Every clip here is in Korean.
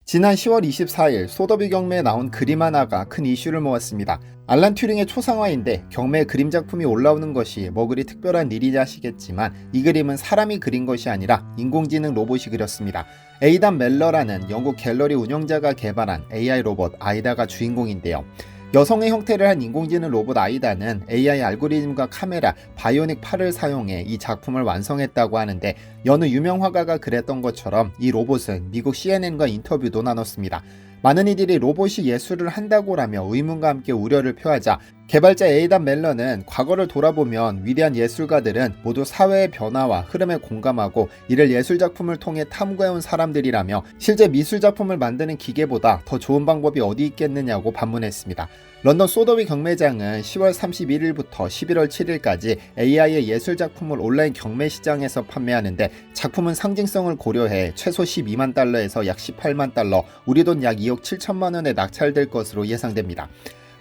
지난 10월 24일 소더비 경매에 나온 그림 하나가 큰 이슈를 모았습니다. 알란 튜링의 초상화인데 경매에 그림 작품이 올라오는 것이 뭐 그리 특별한 일이냐 하시겠지만 이 그림은 사람이 그린 것이 아니라 인공지능 로봇이 그렸습니다. 에이단 멜러라는 영국 갤러리 운영자가 개발한 AI 로봇 아이다가 주인공인데요. 여성의 형태를 한 인공지능 로봇 아이다는 AI 알고리즘과 카메라, 바이오닉 팔을 사용해 이 작품을 완성했다고 하는데 여느 유명 화가가 그랬던 것처럼 이 로봇은 미국 CNN과 인터뷰도 나눴습니다. 많은 이들이 로봇이 예술을 한다고라며 의문과 함께 우려를 표하자 개발자 에이단 멜러는 과거를 돌아보면 위대한 예술가들은 모두 사회의 변화와 흐름에 공감하고 이를 예술작품을 통해 탐구해온 사람들이라며 실제 미술작품을 만드는 기계보다 더 좋은 방법이 어디 있겠느냐고 반문했습니다. 런던 소더비 경매장은 10월 31일부터 11월 7일까지 AI의 예술작품을 온라인 경매 시장에서 판매하는데 작품은 상징성을 고려해 최소 12만 달러에서 약 18만 달러, 우리 돈 약 2억 7천만 원에 낙찰될 것으로 예상됩니다.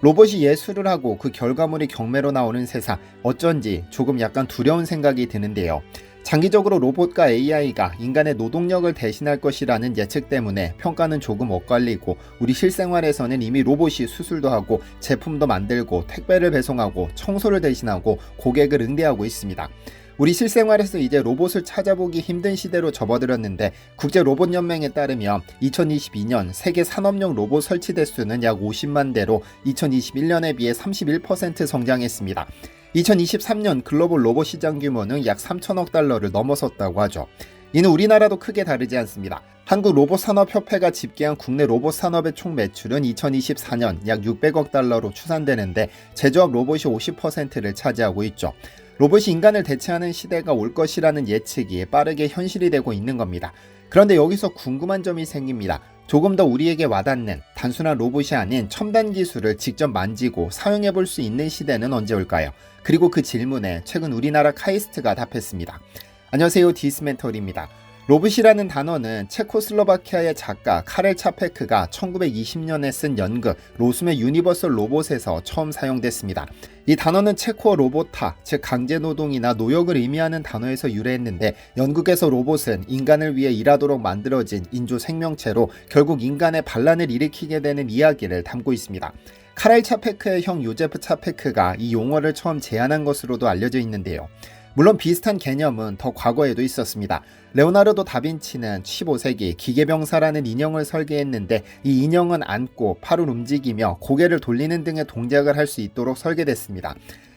로봇이 예술을 하고 그 결과물이 경매로 나오는 세상, 어쩐지 조금 약간 두려운 생각이 드는데요. 장기적으로 로봇과 AI가 인간의 노동력을 대신할 것이라는 예측 때문에 평가는 조금 엇갈리고 우리 실생활에서는 이미 로봇이 수술도 하고 제품도 만들고 택배를 배송하고 청소를 대신하고 고객을 응대하고 있습니다. 우리 실생활에서 이제 로봇을 찾아보기 힘든 시대로 접어들었는데 국제로봇연맹에 따르면 2022년 세계 산업용 로봇 설치 대수는 약 50만 대로 2021년에 비해 31% 성장했습니다. 2023년 글로벌 로봇 시장 규모는 약 3천억 달러를 넘어섰다고 하죠. 이는 우리나라도 크게 다르지 않습니다. 한국로봇산업협회가 집계한 국내 로봇 산업의 총 매출은 2024년 약 600억 달러로 추산되는데 제조업 로봇이 50%를 차지하고 있죠. 로봇이 인간을 대체하는 시대가 올 것이라는 예측이 빠르게 현실이 되고 있는 겁니다. 그런데 여기서 궁금한 점이 생깁니다. 조금 더 우리에게 와닿는 단순한 로봇이 아닌 첨단 기술을 직접 만지고 사용해 볼 수 있는 시대는 언제 올까요? 그리고 그 질문에 최근 우리나라 카이스트가 답했습니다. 안녕하세요, 디스멘털입니다. 로봇이라는 단어는 체코슬로바키아의 작가 카렐 차페크가 1920년에 쓴 연극 로숨의 유니버설 로봇에서 처음 사용됐습니다. 이 단어는 체코어 로보타, 즉 강제노동이나 노역을 의미하는 단어에서 유래했는데 연극에서 로봇은 인간을 위해 일하도록 만들어진 인조 생명체로 결국 인간의 반란을 일으키게 되는 이야기를 담고 있습니다. 카렐 차페크의 형 요제프 차페크가 이 용어를 처음 제안한 것으로도 알려져 있는데요. 물론 비슷한 개념은 더 과거에도 있었습니다. 레오나르도 다빈치는 15세기 기계병사라는 인형을 설계했는데 이 인형은 앉고 팔을 움직이며 고개를 돌리는 등의 동작을 할 수 있도록 설계됐습니다.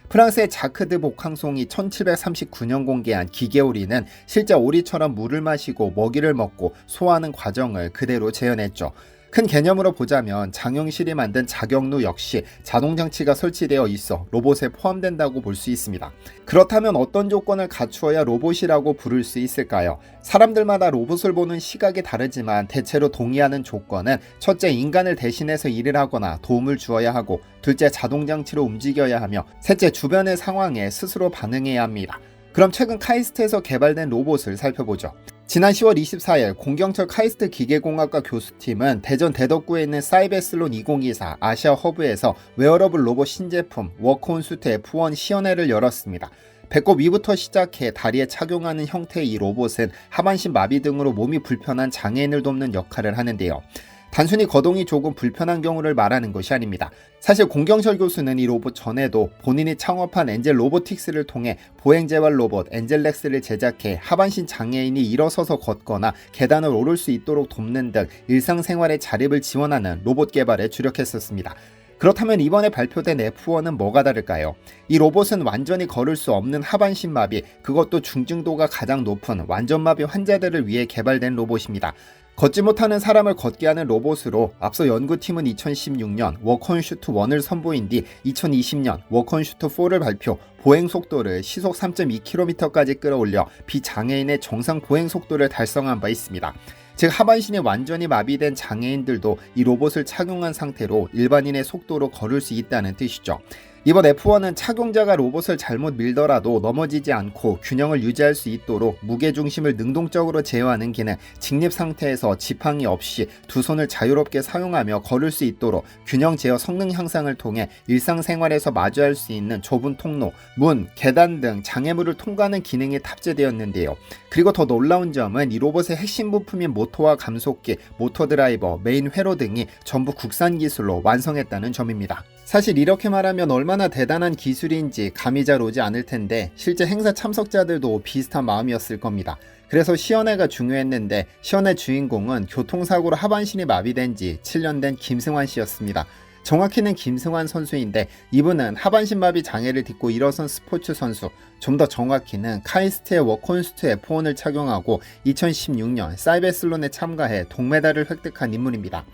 프랑스의 자크 드 보캉송이 1739년 공개한 기계오리는 실제 오리처럼 물을 마시고 먹이를 먹고 소화하는 과정을 그대로 재현했죠. 큰 개념으로 보자면 장영실이 만든 자경루 역시 자동장치가 설치되어 있어 로봇에 포함된다고 볼 수 있습니다. 그렇다면 어떤 조건을 갖추어야 로봇이라고 부를 수 있을까요? 사람들마다 로봇을 보는 시각이 다르지만 대체로 동의하는 조건은 첫째, 인간을 대신해서 일을 하거나 도움을 주어야 하고, 둘째, 자동장치로 움직여야 하며, 셋째, 주변의 상황에 스스로 반응해야 합니다. 그럼 최근 카이스트에서 개발된 로봇을 살펴보죠. 지난 10월 24일 공경철 카이스트 기계공학과 교수팀은 대전 대덕구에 있는 사이베슬론 2024 아시아 허브에서 웨어러블 로봇 신제품 워크온 수트 F1 시연회를 열었습니다. 배꼽 위부터 시작해 다리에 착용하는 형태의 이 로봇은 하반신 마비 등으로 몸이 불편한 장애인을 돕는 역할을 하는데요. 단순히 거동이 조금 불편한 경우를 말하는 것이 아닙니다. 사실 공경철 교수는 이 로봇 전에도 본인이 창업한 엔젤 로보틱스를 통해 보행재활 로봇 엔젤렉스를 제작해 하반신 장애인이 일어서서 걷거나 계단을 오를 수 있도록 돕는 등 일상생활의 자립을 지원하는 로봇 개발에 주력했었습니다. 그렇다면 이번에 발표된 F1은 뭐가 다를까요? 이 로봇은 완전히 걸을 수 없는 하반신 마비, 그것도 중증도가 가장 높은 완전 마비 환자들을 위해 개발된 로봇입니다. 걷지 못하는 사람을 걷게 하는 로봇으로 앞서 연구팀은 2016년 워크온 슈트 1을 선보인 뒤 2020년 워크온 슈트 4를 발표, 보행 속도를 시속 3.2km까지 끌어올려 비장애인의 정상 보행 속도를 달성한 바 있습니다. 즉 하반신이 완전히 마비된 장애인들도 이 로봇을 착용한 상태로 일반인의 속도로 걸을 수 있다는 뜻이죠. 이번 F1은 착용자가 로봇을 잘못 밀더라도 넘어지지 않고 균형을 유지할 수 있도록 무게중심을 능동적으로 제어하는 기능, 직립 상태에서 지팡이 없이 두 손을 자유롭게 사용하며 걸을 수 있도록 균형 제어 성능 향상을 통해 일상생활에서 마주할 수 있는 좁은 통로, 문, 계단 등 장애물을 통과하는 기능이 탑재되었는데요. 그리고 더 놀라운 점은 이 로봇의 핵심 부품인 모터와 감속기, 모터 드라이버, 메인 회로 등이 전부 국산 기술로 완성했다는 점입니다. 사실 이렇게 말하면 얼마나 대단한 기술인지 감이 잘 오지 않을 텐데 실제 행사 참석자들도 비슷한 마음이었을 겁니다. 그래서 시연회가 중요했는데 시연회 주인공은 교통사고로 하반신이 마비된 지 7년 된 김승환 씨였습니다. 정확히는 김승환 선수인데 이분은 하반신 마비 장애를 딛고 일어선 스포츠 선수, 좀 더 정확히는 카이스트의 워크온슈트 F1을 착용하고 2016년 사이베슬론에 참가해 동메달을 획득한 인물입니다.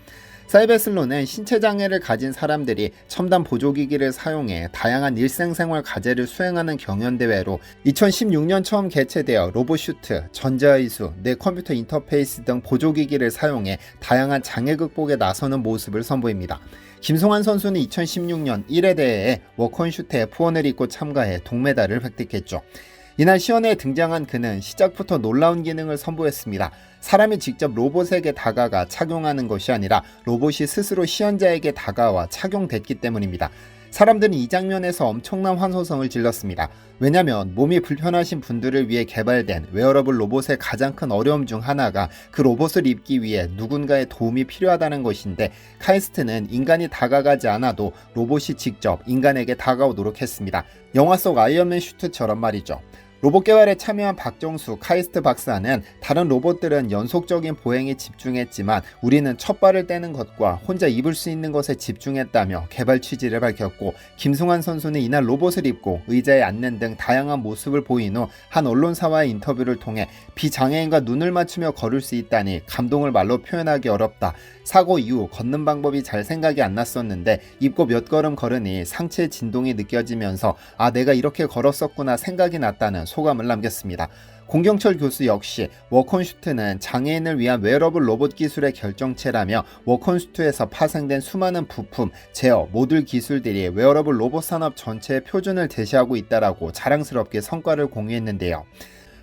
사이베슬론은 신체장애를 가진 사람들이 첨단 보조기기를 사용해 다양한 일상생활 과제를 수행하는 경연대회로 2016년 처음 개최되어 로봇슈트, 전자의수, 내 컴퓨터 인터페이스 등 보조기기를 사용해 다양한 장애 극복에 나서는 모습을 선보입니다. 김승환 선수는 2016년 1회 대회에 워크온슈트 F1을 입고 참가해 동메달을 획득했죠. 이날 시연회에 등장한 그는 시작부터 놀라운 기능을 선보였습니다. 사람이 직접 로봇에게 다가가 착용하는 것이 아니라 로봇이 스스로 시연자에게 다가와 착용됐기 때문입니다. 사람들은 이 장면에서 엄청난 환호성을 질렀습니다. 왜냐하면 몸이 불편하신 분들을 위해 개발된 웨어러블 로봇의 가장 큰 어려움 중 하나가 그 로봇을 입기 위해 누군가의 도움이 필요하다는 것인데 카이스트는 인간이 다가가지 않아도 로봇이 직접 인간에게 다가오도록 했습니다. 영화 속 아이언맨 슈트처럼 말이죠. 로봇 개발에 참여한 박정수 카이스트 박사는 다른 로봇들은 연속적인 보행에 집중했지만 우리는 첫 발을 떼는 것과 혼자 입을 수 있는 것에 집중했다며 개발 취지를 밝혔고, 김승환 선수는 이날 로봇을 입고 의자에 앉는 등 다양한 모습을 보인 후 한 언론사와의 인터뷰를 통해 비장애인과 눈을 맞추며 걸을 수 있다니 감동을 말로 표현하기 어렵다. 사고 이후 걷는 방법이 잘 생각이 안 났었는데 입고 몇 걸음 걸으니 상체의 진동이 느껴지면서 아, 내가 이렇게 걸었었구나 생각이 났다는 소감을 남겼습니다. 공경철 교수 역시 워크온슈트는 장애인을 위한 웨어러블 로봇 기술의 결정체라며 워크온슈트에서 파생된 수많은 부품, 제어, 모듈 기술들이 웨어러블 로봇 산업 전체의 표준을 제시하고 있다라고 자랑스럽게 성과를 공유했는데요.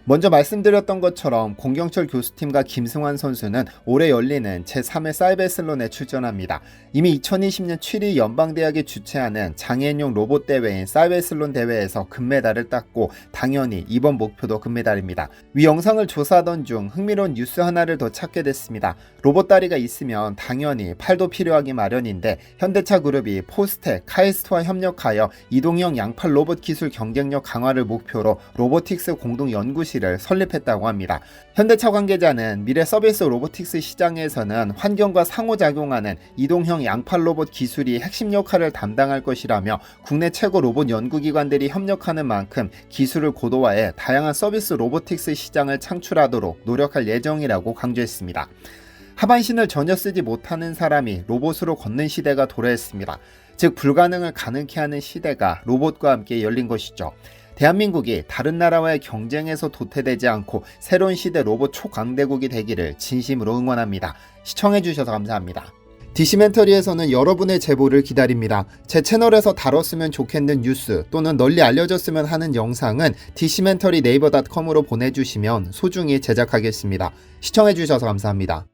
먼저 말씀드렸던 것처럼 공경철 교수팀과 김승환 선수는 올해 열리는 제3회 사이베슬론에 출전합니다. 이미 2020년 7위 연방대학이 주최하는 장애인용 로봇 대회인 사이베슬론 대회에서 금메달을 땄고 당연히 이번 목표도 금메달입니다. 위 영상을 조사하던 중 흥미로운 뉴스 하나를 더 찾게 됐습니다. 로봇 다리가 있으면 당연히 팔도 필요하기 마련인데 현대차 그룹이 포스텍, 카이스트와 협력하여 이동형 양팔 로봇 기술 경쟁력 강화를 목표로 로보틱스 공동 연구실을 설립했다고 합니다. 현대차 관계자는 미래 서비스 로보틱스 시장에서는 환경과 상호작용하는 이동형 양팔 로봇 기술이 핵심 역할을 담당할 것이라며 국내 최고 로봇 연구기관들이 협력하는 만큼 기술을 고도화해 다양한 서비스 로보틱스 시장을 창출하도록 노력할 예정이라고 강조했습니다. 하반신을 전혀 쓰지 못하는 사람이 로봇으로 걷는 시대가 도래했습니다. 즉 불가능을 가능케 하는 시대가 로봇과 함께 열린 것이죠. 대한민국이 다른 나라와의 경쟁에서 도태되지 않고 새로운 시대 로봇 초강대국이 되기를 진심으로 응원합니다. 시청해주셔서 감사합니다. 디시멘터리에서는 여러분의 제보를 기다립니다. 제 채널에서 다뤘으면 좋겠는 뉴스 또는 널리 알려졌으면 하는 영상은 디시멘터리 네이버.com으로 보내주시면 소중히 제작하겠습니다. 시청해주셔서 감사합니다.